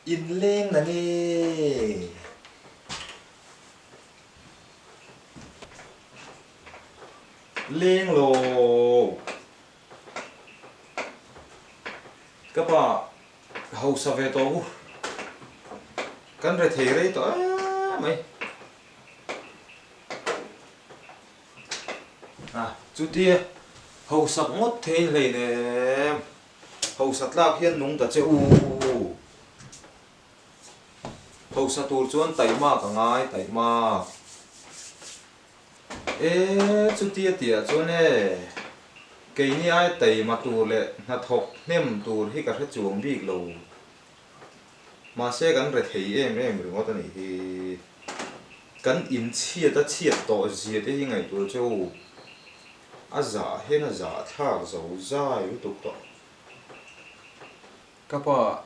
in leng na ni leng lo các bạn hậu sa về tổ căn rồi thế đấy tổ mày chú tia hậu sập ngót thế này nè hậu sập lạc hiên nung ta chơi hậu sập tu chuan tay ma cả ngay tay ma ê chú tia tia chuan nè cái này ai tay mà tu lệ na thọc nem tu hi cả hết chuồng bị lâu mà sẽ gắn rồi thấy em rồi ngót này thì gắn in chia ta chia tổ gì thế ngày tu châu giả hết là giả thác dầu dai với tục đó các bạn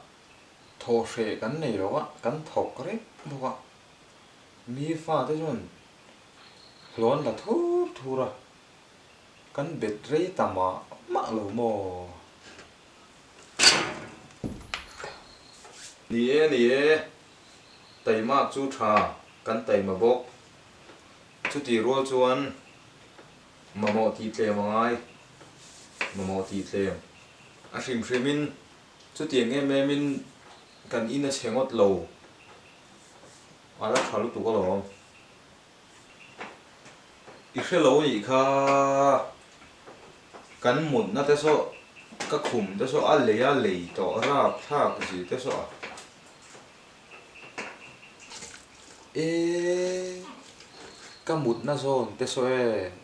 thổ sệ cắn này đó cắn thọc đấy đúng không mi pha thế chứ luôn là thu thu ra cắn bệt rây tầm mà lẩu mò nè tay mà chú trà cắn tay mà bốc chú tì ruột chuan mà mò thịt lèm ngay mà mò thịt lèm sim min chú tiền nghe mẹ min cần in nó chén ngót lầu là khá lúc tụ có lầu ít cái lầu gì kha cần một nó tới số các khủng tới số ăn lấy tỏ ra thà cái gì tới số ê cái một nó số tới số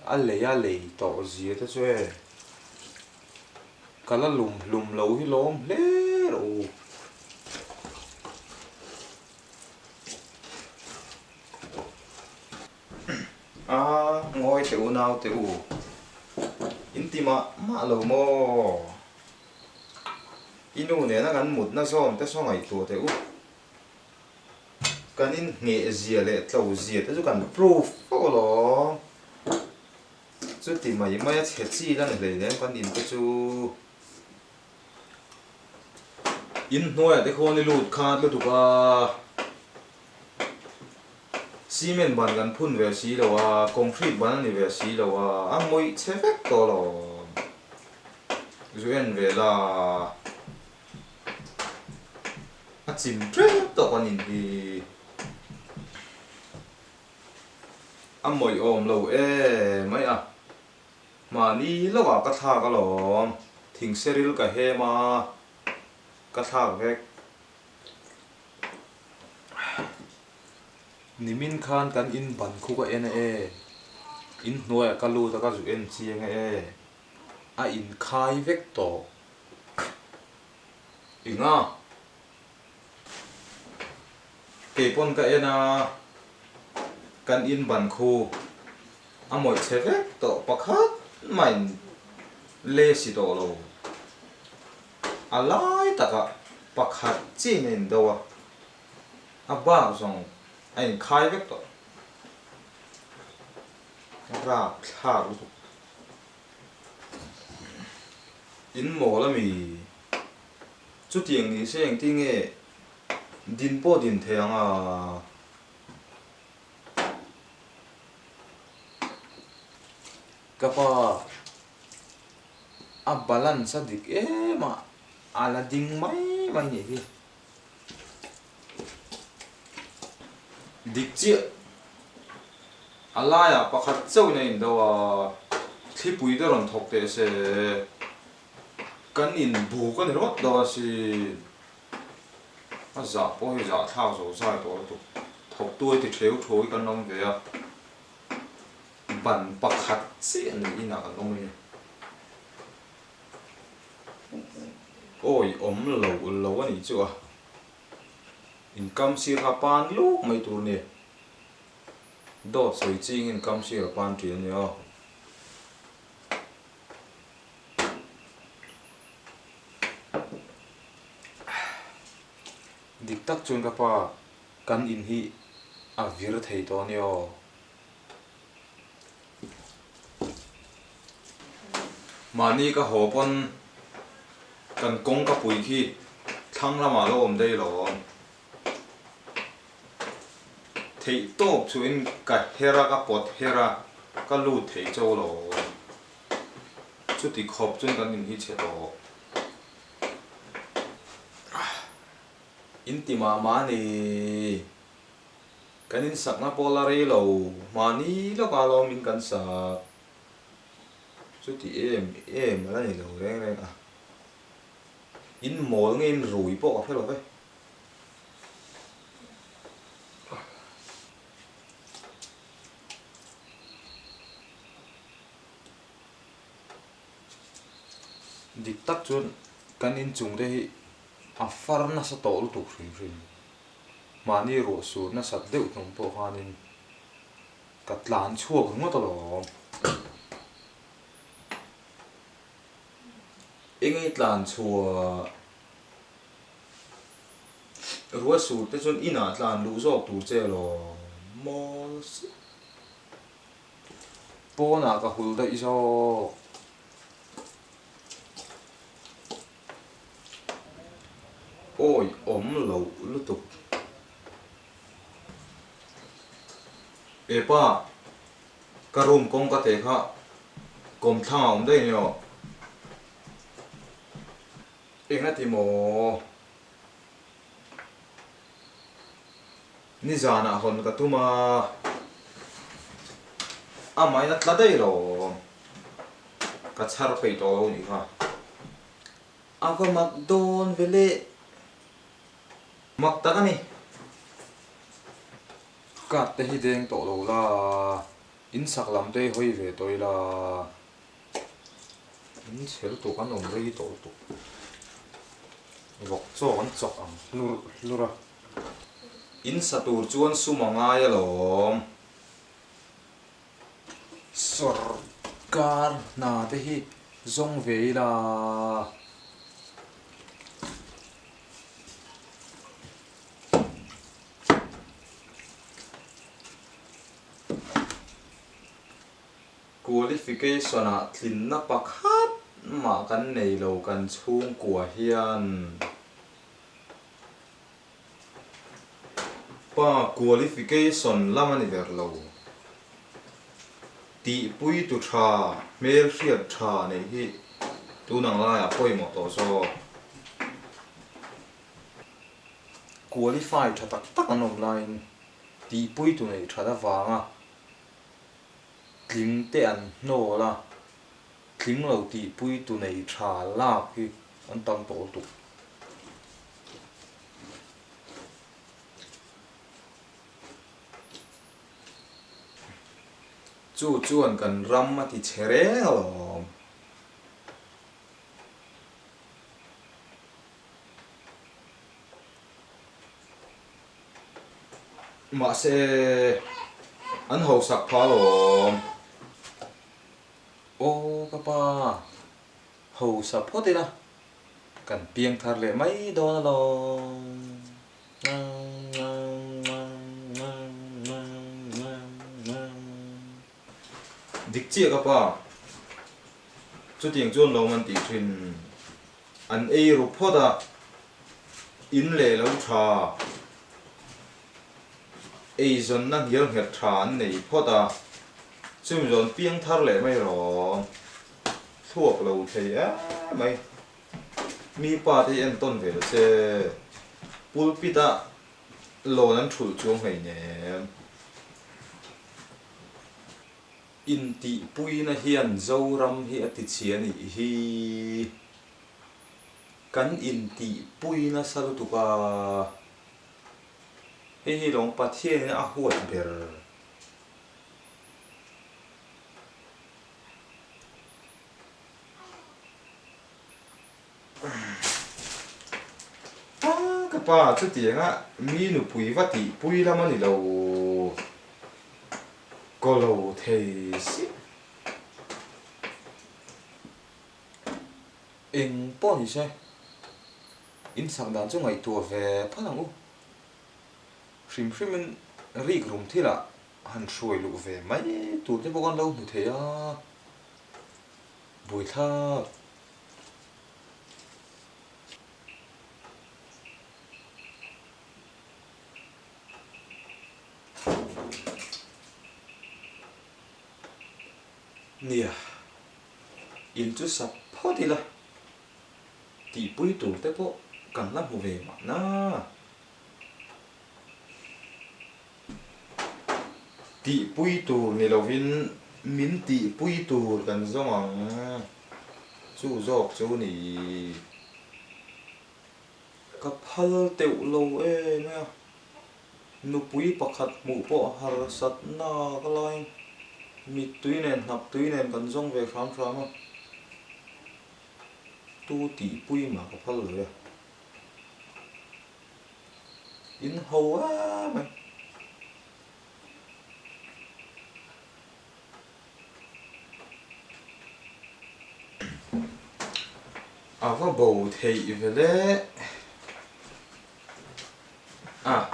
ăn lấy tỏ gì tới số cái là lùm lầu hi lom lé rồi ngồi tiểu nào tiểu in tim mà lầu mò inu nè nó gắn một nó xong tới xong ngày tuổi tiểu cái in nghệ gì lệ tàu gì tới chỗ cần proof lo chỗ tìm mà những mấy chết gì đó này để quan điểm cái chỗ in nuôi để khôn đi lụt khát lụt tụi xi măng bàn gan phun về xí đâu concrete bàn này về xí đâu mồi chế phép to rồi rồi về là chìm chết to con nhìn thì mồi ôm lâu mấy mà đi lâu cái thà cái lò thình seril cái he mà cái thà về nimin khan kan in ban khu ka en in noya kalu ta ka zu en chiang in khai vek to inga ke pon ka kan in ban khu moi che vek to pakhat main le si to lo alai ta ka pakhat chi nen do ba song anh khai vết rồi ra thả luôn in mỏ là mì chút tiền thì sẽ anh听nghe din po din thèng các bạn balance dik mà ala ding mấy nhỉ dik chia alaya pakhat chau nei do thi pui da ron thok te se kan in bu kan rot do si za po hi za thao zo sai to tu thok tuai ti theu thoi kan nong ve ban pakhat chi an ina kan nong ni oi lo ani chu income sir hapan lu mai tur ne do soi ching income sir hapan trian yo dik tak chun ka pa kan in hi vir thei to ne yo mani ka hopon kan kong ka pui khi thang lama lo om dei lo thấy tốt chuyện cả hera cả bọt hera cả lụt thấy châu lo chút thì khóc chuyện cái nhìn hết đó intima mani cái nhìn sắc na polare lo mani lo cả lo mình cần sa chút thì em là này lo reng reng à in mồi nghe rủi bỏ thế rồi dik tak chuan kan in chung te hi a far na sa tawh tu hring hring mani ro sur na sat deuh hnung pawh khanin ka tlan chhuak ngawt a lawm engei tlan chhuak rua sur te chuan ina tlan lu zawk tur che lawm mol si pawna ka hul daih zawk ôi ổm lẩu lú tục ê ba cái room công cái thế ha công thao đây nhở ê cái thì mò ni già nè hòn cái tu mà à mày nó đây rồi cái char phải to nhỉ ha à cái mặc đôn về lệ mặc ta cái này cắt te hi deng to lo la in sak lam te hoi ve toi la in chel tu kan om rei to tu vok cho kan chok ang lura in satur chuan sumanga ya lom sarkar na te hi zong ve la qualification a thlin na pakhat ma kan nei lo kan chhung kwa hian pa qualification lamani ver lo ti pui tu tha mel hriat tha nei hi tu nang la ya poimo to so qualify tha tak tak an online ti pui tu nei tha da wanga tling te an no la tling lo ti pui tu nei tha la hi an tam to tu chu chuan kan ram ma ti chere lo ma se an ho sak pha lo ô papa hầu sập hết đi na cần pieng thar lệ mấy đô lo dik chia papa chút tiếng chuan lo man ti thin an e ru phoda in le lo tha e zon na hial het than nei phoda chum zon pieng thar lệ mấy rồi thuốc lâu thì á mày mi pa thì em tôn về xe pulpita lo nan thul chuông hay nè in ti pui na hian zo ram hi ati chiani hi kan in ti pui na salu tu ka hi long pathian a huat ber cái pa chút tiếng á mi nụ pui vắt thì pui lắm anh lâu có lâu thì in bỏ gì xe in sang đàn cho ngày tua về phát hàng u phim phim mình rig room thế là hắn xuôi lụ về mấy tụt cái con lâu như thế à buổi thơ nia in chu sap pho thì là ti pui tu te po kan la mu ve ma na ti pui tu ni lovin min ti pui tu kan zong ang chu zok chu ni ka phal teu lo e na nu pui pakhat mu po har sat na ka lai mi tuinen hnak tuinen kan zong ve kham kham tu ti pui mà ka phal lo ya in ho a mai à va bầu thầy về lẽ à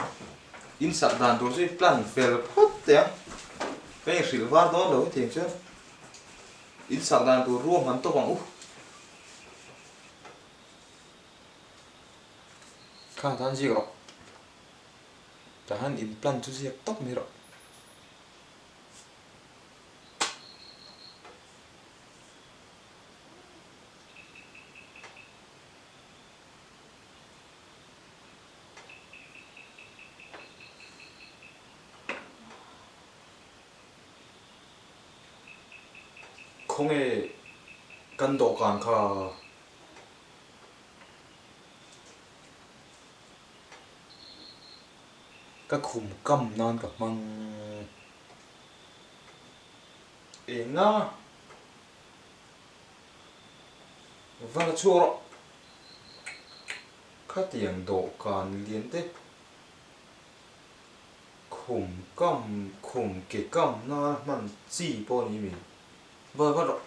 in sạc đàn tôi sẽ plan về phốt đấy cái sự vắt đó đâu thì chứ in sạc đàn tôi ruộng hắn to bằng ú khá thân gì rồi ta hắn in plan tôi sẽ tóc mi rồi không hề căn độ càng khá các khủng căm non cả măng ế nga và là chua rồi các tiếng độ càng liên tiếp khủng căm khủng kể căm nó mặn gì bao nhiêu mình vâng vâng rồi